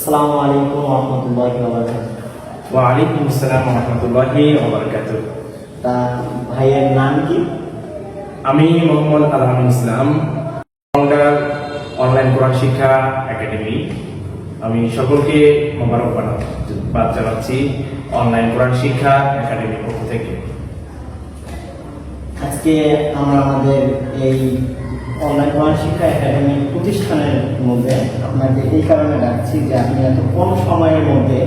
আসসালামু আলাইকুম ওয়া রাহমাতুল্লাহি ওয়া বারাকাতুহু। ওয়ালাইকুম আসসালাম ওয়া রাহমাতুল্লাহি ওয়া বারাকাতুহু। তা ভাইয়ের নাম কি? আমি মোহাম্মদ আলহামুল ইসলাম, ফাউন্ডার অনলাইন কোরআন শিক্ষা একাডেমি। আমি সকলকে মোবারকবাদ জানাচ্ছি অনলাইন কোরআন শিক্ষা একাডেমির পক্ষ থেকে। আজকে আমরা আমাদের এই অনলাইন কোরআন শিক্ষা একাডেমি প্রতিষ্ঠানের মধ্যে আপনাকে এই কারণে ডাকছি যে আপনি এত কম সময়ের মধ্যে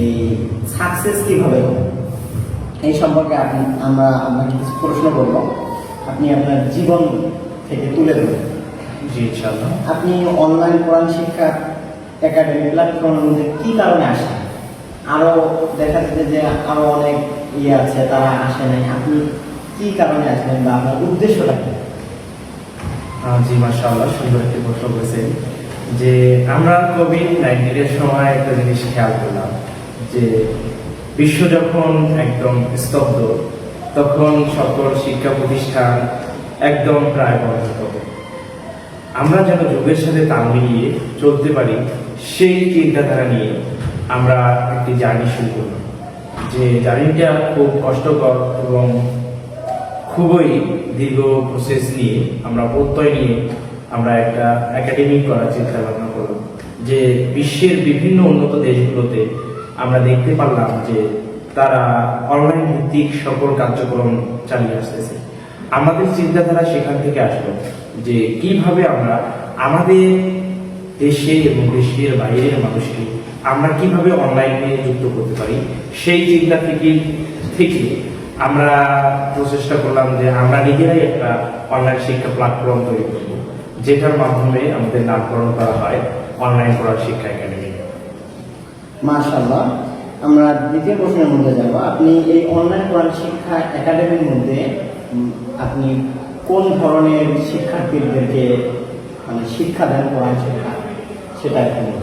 এই সাকসেস কীভাবে হবেন এই সম্পর্কে আমরা আপনাকে কিছু প্রশ্ন করব, আপনি আপনার জীবন থেকে তুলে ধরবেন। জি ইনশাআল্লাহ। আপনি অনলাইন কোরআন শিক্ষা একাডেমি প্ল্যাটফর্মের মধ্যে কী কারণে আসেন? আরও দেখা যাচ্ছে যে আরও অনেক আছে, তারা আসে নাই, আপনি কী কারণে আসবেন বা আপনার উদ্দেশ্যটা কি? জি মাশাআল্লাহ, সুন্দর একটি প্রশ্ন করেছেন। যে আমরা কোভিড-19 সময় একটা জিনিস খেয়াল করলাম যে বিশ্ব যখন একদম স্তব্ধ, তখন সকল শিক্ষা প্রতিষ্ঠান একদম প্রায় বন্ধ হবে। আমরা যেন যুগের সাথে তাল মিলিয়ে চলতে পারি সেই চিন্তাধারা নিয়ে আমরা একটি জার্নি শুরু করলাম। যে জার্নিটা খুব কষ্টকর এবং খুবই দীর্ঘ প্রসেস নিয়ে আমরা প্রত্যয় নিয়ে আমরা একটা একাডেমি করার চিন্তা ভাবনা করলাম। যে বিশ্বের বিভিন্ন উন্নত দেশগুলোতে আমরা দেখতে পারলাম যে তারা অনলাইন ভিত্তিক সকল কার্যক্রম চালিয়ে আসতেছে। আমাদের চিন্তাধারা সেখান থেকে আসলো যে কিভাবে আমরা আমাদের দেশে এবং দেশের বাইরের মানুষকে আমরা কিভাবে অনলাইনে যুক্ত করতে পারি, সেই চিন্তা থেকে আমরা প্রচেষ্টা করলাম যে আমরা নিজেরাই একটা অনলাইন শিক্ষা প্ল্যাটফর্ম তৈরি করব, যেটার মাধ্যমে আমাদের নামকরণ করা হয় অনলাইন কোরআন শিক্ষা একাডেমি। মাশাআল্লাহ, আমরা দ্বিতীয় প্রশ্নের মধ্যে যাব। আপনি এই অনলাইন কোরআন শিক্ষা একাডেমির মধ্যে আপনি কোন ধরনের শিক্ষার্থীদেরকে শিক্ষা দেন কোরআন শিক্ষা, সেটা এখানে?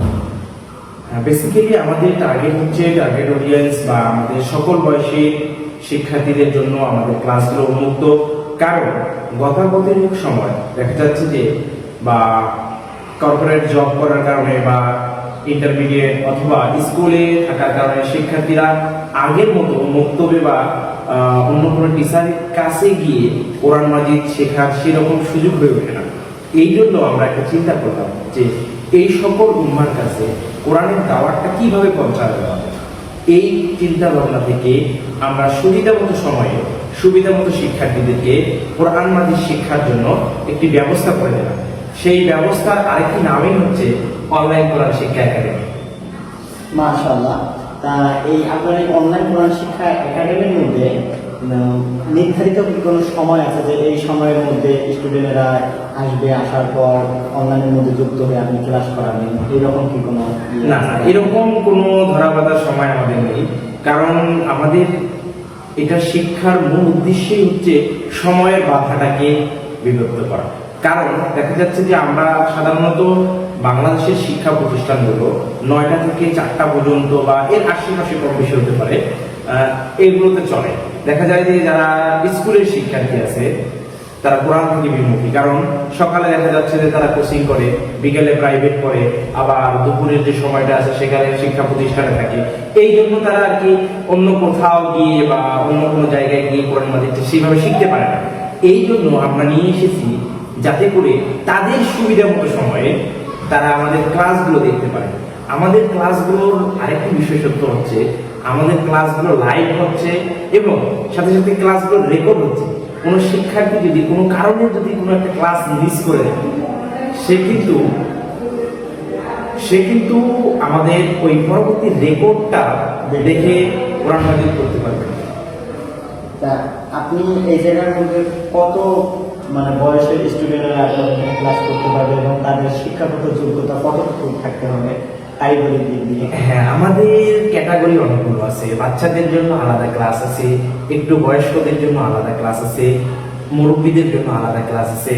বেসিক্যালি আমাদের টার্গেট অডিয়েন্স বা আমাদের সকল বয়সী শিক্ষার্থীদের জন্য আমাদের ক্লাসগুলো উন্মুক্ত। কারণ গতাগতিক সময় দেখা যাচ্ছে যে বা কর্পোরেট জব করার কারণে বা ইন্টারমিডিয়েট অথবা স্কুলে থাকার কারণে শিক্ষার্থীরা আগের মতো মক্তবে বা অন্য কোনো টিচারের কাছে গিয়ে কোরআন মাজিদ শেখার সেরকম সুযোগ হয়ে ওঠে না। এই জন্য আমরা একটা চিন্তা করলাম যে এই সকল উম্মার কাছে কোরআনের দাওয়াতটা কিভাবে পৌঁছানো যাবে। এই চিন্তা ভাবনা থেকে আমরা সুবিধামতো সময়ে সুবিধামতো শিক্ষার্থীদেরকে কোরআন মাজিদ শিক্ষার জন্য একটি ব্যবস্থা করে দিলাম। সেই ব্যবস্থার আরেকটি নামই হচ্ছে অনলাইন কোরআন শিক্ষা একাডেমি। মাশাআল্লাহ, তা এই আপনার এই অনলাইন কোরআন শিক্ষা একাডেমির মধ্যে নির্ধারিত কি কোনো সময় আছে যে এই সময়ের মধ্যে স্টুডেন্টরা আসবে, আসার পর অনলাইনের মধ্যে যুক্ত হয়ে আপনি ক্লাস করাবেন, এরকম কি কোনো? না, এরকম কোনো ধরাবাঁধার সময় আমাদের নেই। কারণ আমাদের এটা শিক্ষার মূল উদ্দেশ্যই হচ্ছে সময়ের বাধাটাকে বিভক্ত করা। কারণ দেখা যাচ্ছে যে আমরা সাধারণত বাংলাদেশের শিক্ষা প্রতিষ্ঠানগুলো 9টা থেকে 4টা পর্যন্ত বা এর আশেপাশে কম বেশি হতে পারে, এগুলোতে চলে। দেখা যায় যে যারা স্কুলের শিক্ষার্থী আছে তারা কোরআন থেকে বিমুখী, কারণ সকালে দেখা যাচ্ছে যে তারা কোচিং করে, বিকেলে প্রাইভেট করে, আবার দুপুরের যে সময়টা আছে সেখানে শিক্ষা প্রতিষ্ঠানে থাকে। এই জন্য তারা আর কি অন্য কোথাও গিয়ে বা অন্য কোনো জায়গায় গিয়ে কোরআন মাজিদ সেইভাবে শিখতে পারে না। এই জন্য আমরা নিয়ে এসেছি যাতে করে তাদের সুবিধা মতো সময়ে তারা আমাদের ক্লাসগুলো দেখতে পারে। আমাদের ক্লাসগুলোর আরেকটি বিশেষত্ব হচ্ছে আমাদের ক্লাসগুলো লাইভ হচ্ছে এবং সাথে সাথে ক্লাসগুলো রেকর্ড হচ্ছে। কোনো শিক্ষার্থী যদি কোনো কারণে যদি কোনো একটা ক্লাস মিস করে সে কিন্তু আমাদের ওই পরবর্তী রেকর্ডটা দেখে কোরআন মাজিদ করতে পারবে। তা আপনি এই জায়গার মধ্যে কত বয়সের স্টুডেন্টরা ক্লাস করতে পারবে এবং তাদের শিক্ষাগত যোগ্যতা কতটুকু থাকতে হবে কারিগরিক দিক দিয়ে? হ্যাঁ, আমাদের ক্যাটাগরি অনেকগুলো আছে। বাচ্চাদের জন্য আলাদা ক্লাস আছে, একটু বয়স্কদের জন্য আলাদা ক্লাস আছে, মুরব্বীদের জন্য আলাদা ক্লাস আছে,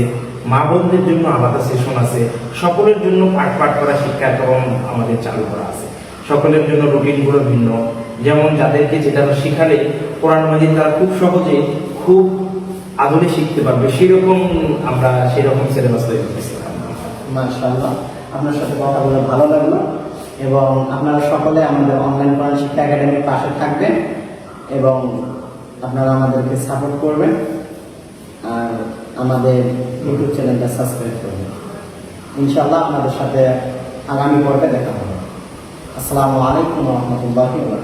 মা বোনদের জন্য আলাদা সেশন আছে। সকলের জন্য পাঠ করা শিক্ষাক্রম আমাদের চালু করা আছে। সকলের জন্য রুটিনগুলো ভিন্ন। যেমন যাদেরকে যেটা শিখালে কোরআন মাজিদ তারা খুব সহজে খুব আদরে শিখতে পারবে, সেরকম সিলেবাস তৈরি করেছিলাম। মাশাআল্লাহ, আপনার সাথে কথা বলে ভালো লাগলো। এবং আপনারা সকলে আমাদের অনলাইন কোরআন শিক্ষা একাডেমির পাশে থাকবেন এবং আপনারা আমাদেরকে সাপোর্ট করবেন আর আমাদের ইউটিউব চ্যানেলটা সাবস্ক্রাইব করবেন। ইনশাআল্লাহ আপনাদের সাথে আগামী পর্বে দেখা হবে। আসসালামু আলাইকুম ওয়া রাহমাতুল্লাহি ওয়া বারাকাতুহু।